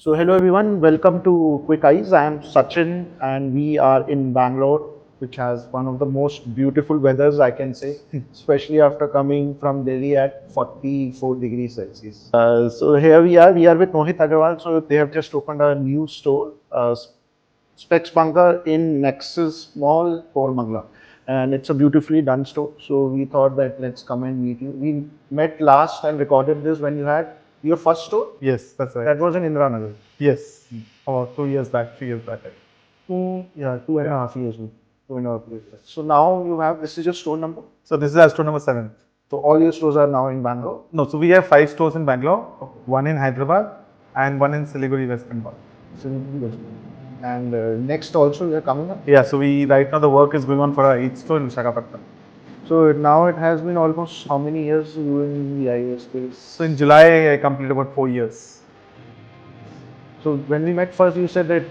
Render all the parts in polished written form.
So hello everyone, welcome to Quick Eyes. I am Sachin and we are in Bangalore, which has one of the most beautiful weathers I can say, especially after coming from Delhi at 44 degrees Celsius. So here we are with Mohit Agarwal. So they have just opened a new store, SpecsBunker in Nexus Mall, Koramangala. And it's a beautifully done store. So we thought that let's come and meet you. We met last and recorded this when you had your first store. Yes, that's right. That was in Indiranagar. Yes, about 2 years back, 3 years back. Yeah, 2.5 years. 2.5 years. So now you have, this is your store number. So this is our store number 7. So all your stores are now in Bangalore. No, so we have 5 stores in Bangalore, one in Hyderabad and one in Siliguri, West Bengal. And next also you're coming up. Yeah, so we right now the work is going on for our 8th store in Visakhapatnam. So now it has been almost how many years you in the eyewear space? So in July I completed about 4 years. So when we met first, you said that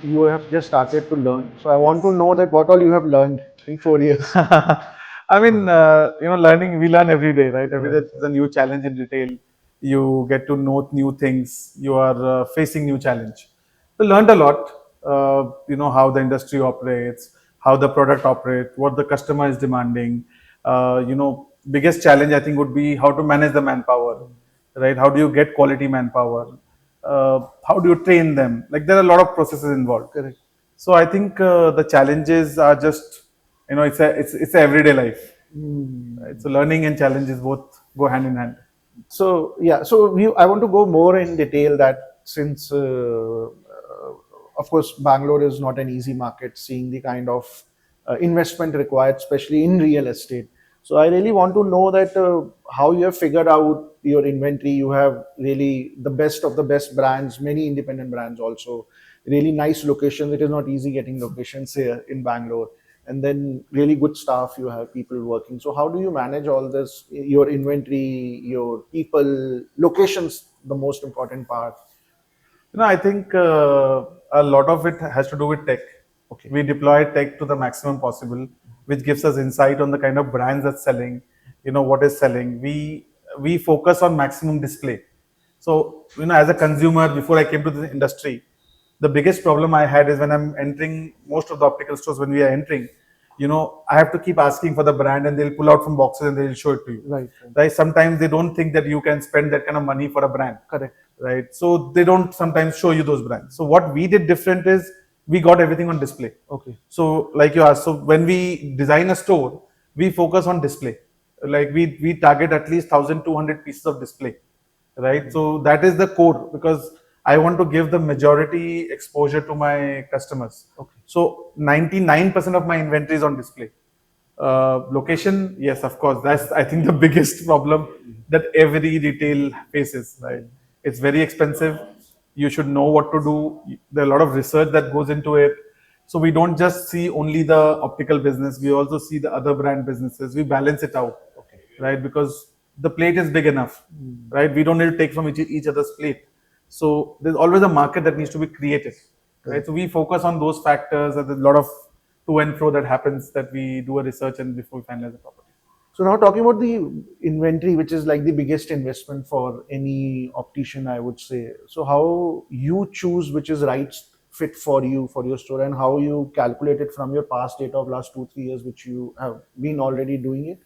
you have just started to learn. So I want to know that what all you have learned in 4 years. I mean, learning, we learn every day, right? Every day is a new challenge in retail. You get to know new things. You are facing new challenge. We learned a lot, how the industry operates, how the product operates, what the customer is demanding. Biggest challenge I think would be how to manage the manpower, right? How do you get quality manpower? How do you train them? Like there are a lot of processes involved. Correct. So I think the challenges are just, it's a everyday life. Right? So learning and challenges both go hand in hand. So yeah, so I want to go more in detail that since of course Bangalore is not an easy market, seeing the kind of investment required, especially in real estate. So I really want to know that how you have figured out your inventory. You have really the best of the best brands, many independent brands also, really nice locations. It is not easy getting locations here in Bangalore, and then really good staff. You have people working. So how do you manage all this? Your inventory, your people, locations, the most important part. I think a lot of it has to do with tech. Okay. We deploy tech to the maximum possible, which gives us insight on the kind of brands that's selling, what is selling. We focus on maximum display. So, as a consumer, before I came to the industry, the biggest problem I had is when I'm entering most of the optical stores, when we are entering, I have to keep asking for the brand and they'll pull out from boxes and they'll show it to you. Right. Sometimes they don't think that you can spend that kind of money for a brand. Correct. Right. So they don't sometimes show you those brands. So what we did different is we got everything on display. Okay. So like you asked, so when we design a store, we focus on display. Like we target at least 1,200 pieces of display. Right. Okay. So that is the core because I want to give the majority exposure to my customers. Okay. So 99% of my inventory is on display. Location, yes, of course. That's I think the biggest problem that every retail faces. Right, it's very expensive. You should know what to do. There are a lot of research that goes into it. So we don't just see only the optical business. We also see the other brand businesses. We balance it out, Okay. right? Because the plate is big enough, right? We don't need to take from each other's plate. So there's always a market that needs to be created, right? So we focus on those factors. And there's a lot of to and fro that happens that we do a research and before we finalize the property. So now talking about the inventory, which is like the biggest investment for any optician, I would say. So how you choose which is right fit for you for your store, and how you calculate it from your past data of last 2-3 years, which you have been already doing it.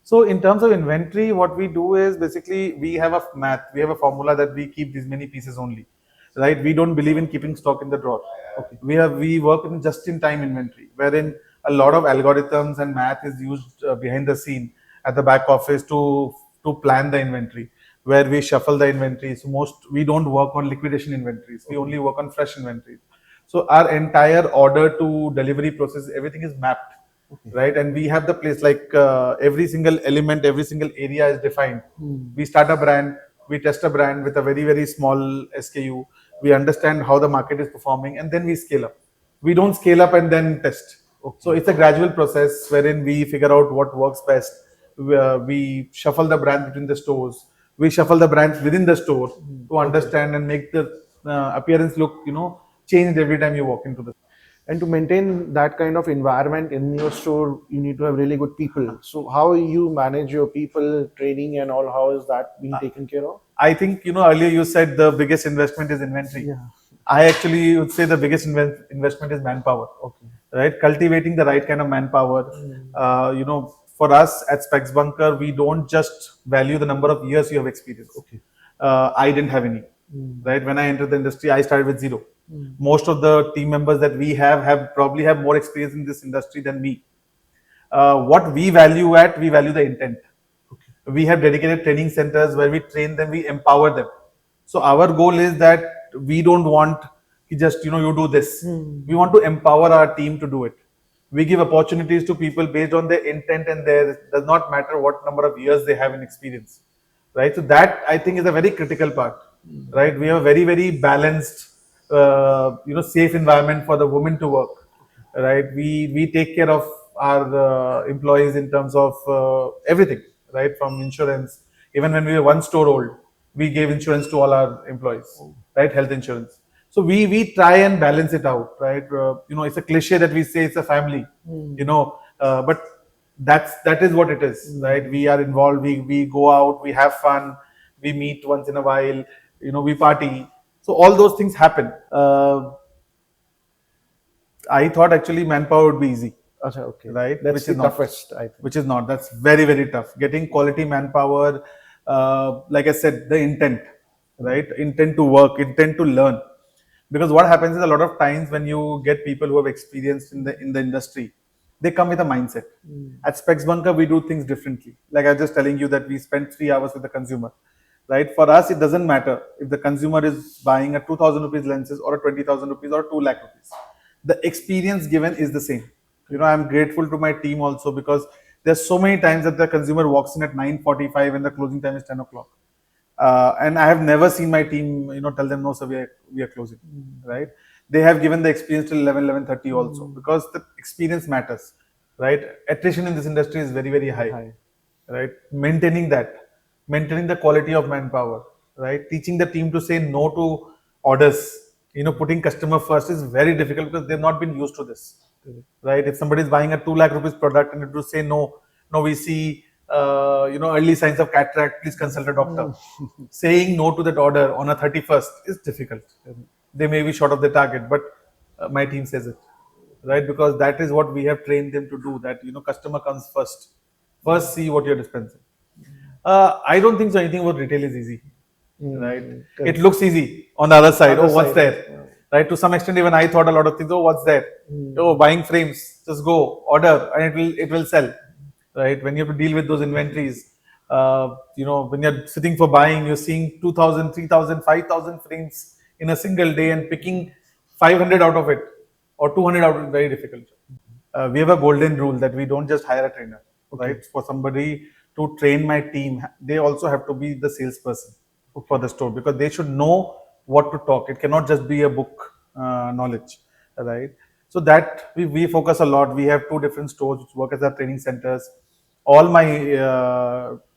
So in terms of inventory, what we do is basically we have a math, we have a formula that we keep these many pieces only, right? We don't believe in keeping stock in the drawer. Okay. We work in just-in-time inventory, wherein a lot of algorithms and math is used behind the scene at the back office to plan the inventory, where we shuffle the inventory. So we don't work on liquidation inventories. We only work on fresh inventory. So our entire order to delivery process, everything is mapped. Okay. Right, and we have the place like every single element, every single area is defined. We start a brand, we test a brand with a very small SKU. We understand how the market is performing, and then we scale up. We don't scale up and then test. Okay. So it's a gradual process wherein we figure out what works best. We shuffle the brand between the stores. We shuffle the brands within the store to understand and make the appearance look, changed every time you walk into the. And to maintain that kind of environment in your store, you need to have really good people. So how you manage your people, training and all, how is that being taken care of? I think, earlier you said the biggest investment is inventory. Yeah. I actually would say the biggest investment is manpower. Okay. Right? Cultivating the right kind of manpower. For us at SpecsBunker, we don't just value the number of years you have experience. Okay. I didn't have any. Right? When I entered the industry, I started with zero. Most of the team members that we have probably have more experience in this industry than me. What we value the intent. We have dedicated training centers where we train them, we empower them. So our goal is that we don't want just you do this. We want to empower our team to do it. We give opportunities to people based on their intent, and there does not matter what number of years they have in experience, right? So that I think is a very critical part, right? We have a very very balanced, safe environment for the women to work, right? We take care of our employees in terms of everything, right? From insurance. Even when we were one store old, we gave insurance to all our employees, right? Health insurance. So we try and balance it out, right? It's a cliche that we say it's a family, but that is what it is, right? We are involved. We go out, we have fun, we meet once in a while, we party. So all those things happen. I thought actually manpower would be easy, Achha, okay. right? That's Which the is not. toughest, I think. Which is not. That's very very tough. Getting quality manpower, like I said, the intent, right? Intent to work, intent to learn. Because what happens is a lot of times when you get people who have experience in the industry, they come with a mindset. At SpecsBunker, we do things differently. Like I was just telling you that we spend 3 hours with the consumer, right? For us, it doesn't matter if the consumer is buying a 2,000 rupees lenses or a 20,000 rupees or 2 lakh rupees. The experience given is the same. I'm grateful to my team also, because there's so many times that the consumer walks in at 9:45 and the closing time is 10 o'clock. And I have never seen my team, tell them, no, sir, we are closing, right? They have given the experience till 11:30 also, because the experience matters, right? Attrition in this industry is very, very high, right? Maintaining the quality of manpower, right? Teaching the team to say no to orders, putting customer first is very difficult because they've not been used to this, right? If somebody is buying a 2 lakh rupees product and to say no, we see early signs of cataract, please consult a doctor. Saying no to that order on a 31st is difficult. They may be short of the target, but my team says it, right? Because that is what we have trained them to do. That customer comes first. First, see what you're dispensing. I don't think so. Anything about retail is easy, right? It looks easy on the other side. Oh, what's there? Right? To some extent, even I thought a lot of things. Oh, what's there? Oh, buying frames. Just go order, and it will sell. Right? When you have to deal with those inventories, when you're sitting for buying, you're seeing 2,000, 3,000, 5,000 frames in a single day, and picking 500 out of it or 200 out of it is very difficult. We have a golden rule that we don't just hire a trainer, right? For somebody to train my team, they also have to be the salesperson for the store, because they should know what to talk. It cannot just be a book knowledge, right? So that we focus a lot. We have 2 different stores which work as our training centers. All my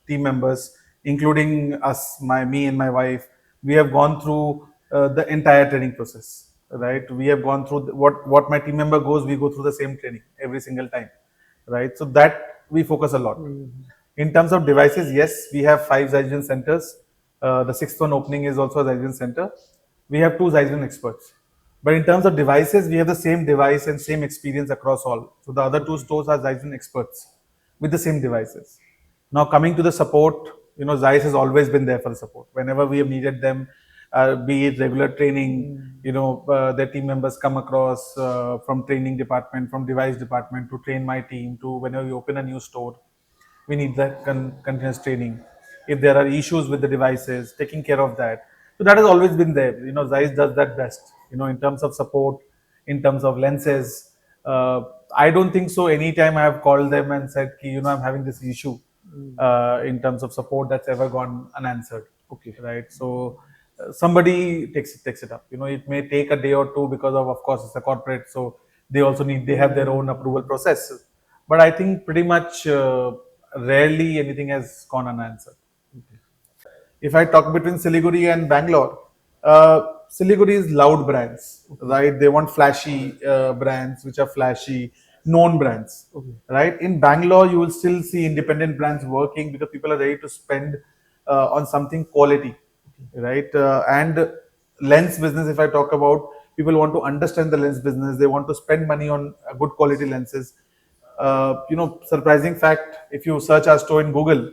team members, including us, me and my wife, we have gone through the entire training process, right? We have gone through what my team member goes, we go through the same training every single time, right? So that we focus a lot. In terms of devices, yes, we have 5 ZEISS Vision centers. The 6th one opening is also a ZEISS Vision center. We have 2 ZEISS Vision experts. But in terms of devices, we have the same device and same experience across all. So the other 2 stores are ZEISS Vision experts with the same devices. Now coming to the support, ZEISS has always been there for the support. Whenever we have needed them, be it regular training, their team members come across from training department, from device department to train my team, to whenever we open a new store, we need that continuous training. If there are issues with the devices, taking care of that. So that has always been there. ZEISS does that best, in terms of support, in terms of lenses. I don't think so. Anytime I have called them and said, I'm having this issue in terms of support, that's ever gone unanswered. Okay. Right. So somebody takes it up. It may take a day or two because of course, it's a corporate. So they have their own approval process. But I think pretty much rarely anything has gone unanswered. Okay. If I talk between Siliguri and Bangalore, Siliguri is loud brands, right? They want flashy brands, which are flashy, known brands, right? In Bangalore, you will still see independent brands working because people are ready to spend on something quality, right? And lens business, if I talk about, people want to understand the lens business. They want to spend money on good quality lenses. Surprising fact, if you search our store in Google,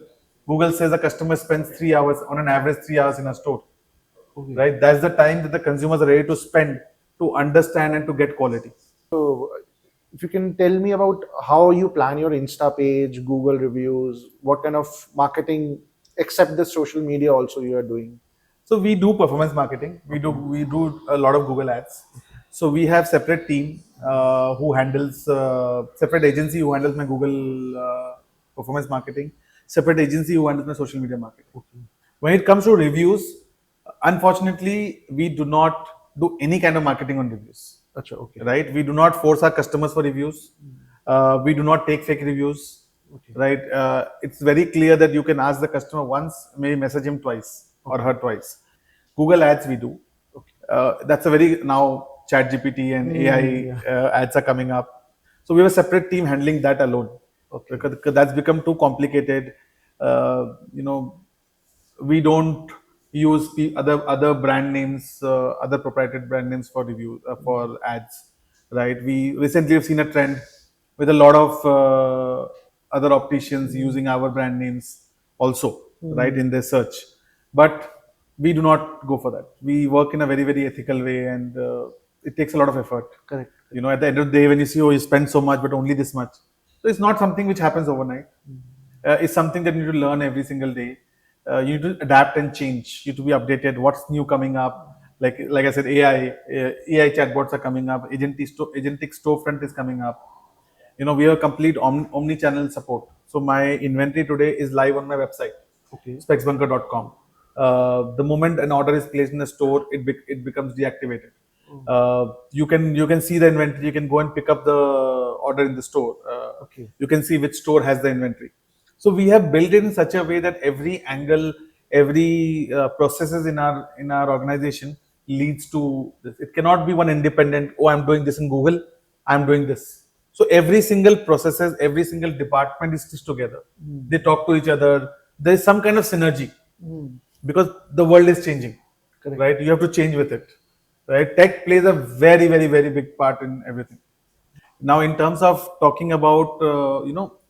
Google says a customer spends 3 hours, on an average 3 hours in a store, right? That's the time that the consumers are ready to spend to understand and to get quality. So, if you can tell me about how you plan your Insta page, Google reviews, what kind of marketing, except the social media, also you are doing. So we do performance marketing. We do a lot of Google ads. So we have separate team who handles separate agency who handles my Google performance marketing, separate agency who handles my social media marketing. When it comes to reviews, unfortunately, we do not do any kind of marketing on reviews. Acha, okay. Right? We do not force our customers for reviews. We do not take fake reviews. Right? It's very clear that you can ask the customer once, maybe message him twice or her twice. Google ads we do. That's a very now chat GPT and AI ads are coming up. So we have a separate team handling that alone. Because that's become too complicated. Uh, you know, we don't use other brand names, other proprietary brand names for review for ads, right? We recently have seen a trend with a lot of other opticians using our brand names also, right, in their search. But we do not go for that. We work in a very ethical way, and it takes a lot of effort. Correct. At the end of the day, when you see, oh, you spend so much, but only this much. So it's not something which happens overnight. It's something that you need to learn every single day. You need to adapt and change. You need to be updated. What's new coming up? Like I said, AI chatbots are coming up. Agentic storefront is coming up. We have complete omni-channel support. So my inventory today is live on my website, SpecsBunker.com. The moment an order is placed in the store, it becomes deactivated. You can see the inventory. You can go and pick up the order in the store. You can see which store has the inventory. So we have built it in such a way that every angle, every processes in our organization leads to this. It cannot be one independent. Oh, I'm doing this in Google. I'm doing this. So every single processes, every single department is stitched together. They talk to each other. There is some kind of synergy because the world is changing, right? You have to change with it, right? Tech plays a very big part in everything. Now, in terms of talking about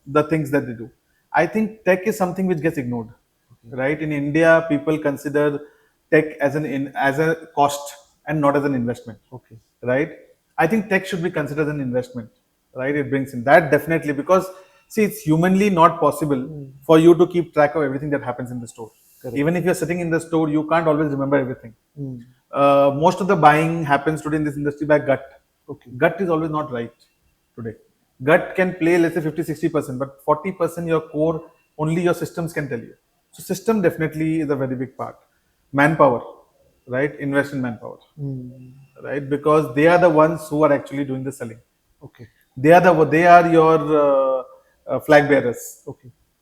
the things that they do, I think tech is something which gets ignored, right? In India, people consider tech as a cost and not as an investment, right? I think tech should be considered as an investment, right? It brings in that definitely, because see, it's humanly not possible for you to keep track of everything that happens in the store. Even if you're sitting in the store, you can't always remember everything. Most of the buying happens today in this industry by gut. Gut is always not right today. Gut can play, let's say, 50-60%, but 40% your core, only your systems can tell you. So system definitely is a very big part. Manpower, right? Invest in manpower, right? Because they are the ones who are actually doing the selling. They are your flag bearers,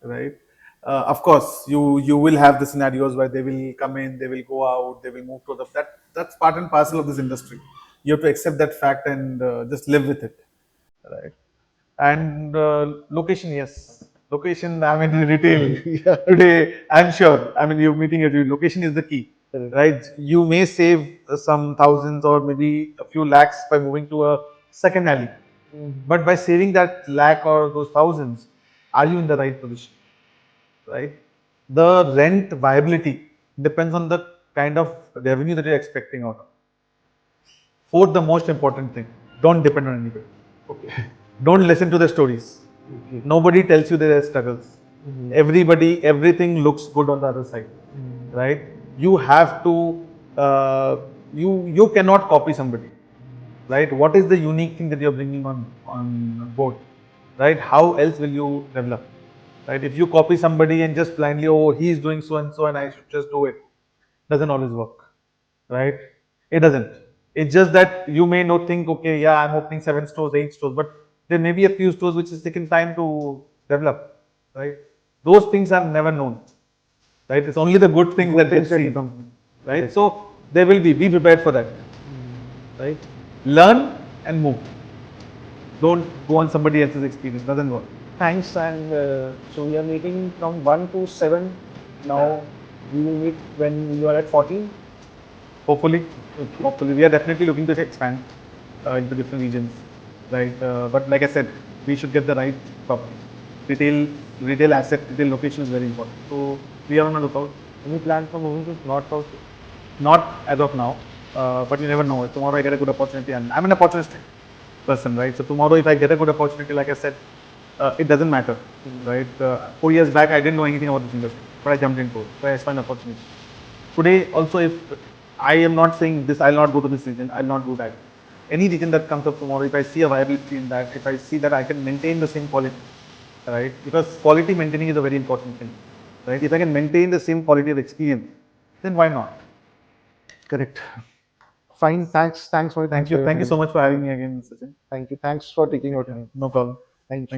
right? Of course, you will have the scenarios where they will come in, they will go out, they will move to that's part and parcel of this industry. You have to accept that fact and just live with it, right? And location, yes, location. I mean, retail today, I'm sure. I mean, you're meeting a location is the key, right? You may save some thousands or maybe a few lakhs by moving to a second alley, but by saving that lakh or those thousands, are you in the right position, right? The rent viability depends on the kind of revenue that you're expecting out of. Fourth, the most important thing, don't depend on anybody. Don't listen to the stories. Nobody tells you their struggles. Everything looks good on the other side, right? You have to, you cannot copy somebody, right? What is the unique thing that you're bringing on board, right? How else will you develop, right? If you copy somebody and just blindly, oh, he's doing so and I should just do it, doesn't always work, right? It doesn't. It's just that you may not think, okay, yeah, I'm opening 7 stores, 8 stores, but there may be a few stores which is taking time to develop, right? Those things are never known, right? It's only the good things that get seen, right? So there will be prepared for that, right? Learn and move. Don't go on somebody else's experience. Doesn't work. Thanks. And so we are meeting from 1 to 7 now. we will meet when you are at 14. Hopefully, Okay. hopefully, we are definitely looking to expand into different regions, right? But like I said, we should get the right property. Retail asset, retail location is very important. So we are on a lookout. Any plans for moving to north also? Not as of now, but you never know. Tomorrow I get a good opportunity, and I'm an opportunistic person, right? So tomorrow, if I get a good opportunity, like I said, it doesn't matter, right? 4 years back, I didn't know anything about this industry, but I jumped into it. So I find opportunity. Today, also, if I am not saying this, I'll not go to this region, I'll not do that. Any region that comes up tomorrow, if I see a viability in that, if I see that I can maintain the same quality, right? Because quality maintaining is a very important thing, right? If I can maintain the same quality of experience, then why not? Correct. Fine. Thanks. Thanks for Thank for you. your Thank you time. so much for having me again, Sachin. Thank you. Thanks for taking your time. No problem. Thank you. Thank you.